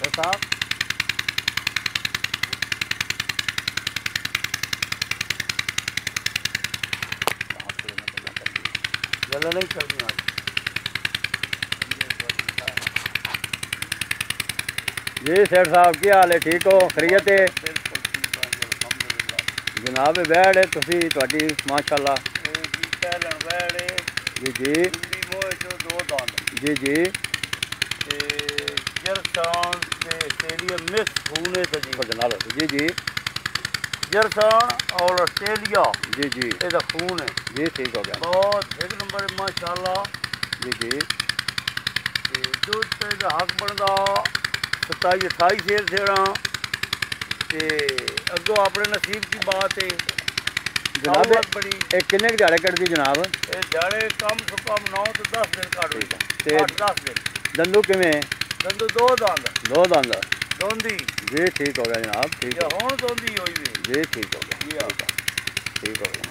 साहब गला नहीं करनी आज। जी सेठ साहब की हाल है, ठीक हो, खैरियत है? जनाब बैड़ है तुसी तुहाडी माशाअल्लाह। जी जी दो दांत जी जी जरसान ते ऑस्ट्रेलिया मिक्स खून है जी। जी जी जरसान और ऑस्ट्रेलिया जी जी ਇਹਦਾ खून है जी ठीक हो गया। बहुत एक नंबर माशाअल्लाह। जी जी ते दुध ते दा हक बनदा 27-28 शेर सेड़ा ते अगो अपने नसीब की बात है। जनाब बड़ी एक किन्ने के दिहाड़े कटदी जनाब? ये दिहाड़े कम से कम 9 तो 10 दिन काट ते 8-10 दिन। दंदू किवें? दंदू दो दंद दो दंद दोंदी जी ठीक हो गया जनाब, ठीक या हो हुण दोंदी होई वे जी ठीक हो गया, जी हाँ। ठीक हो गया।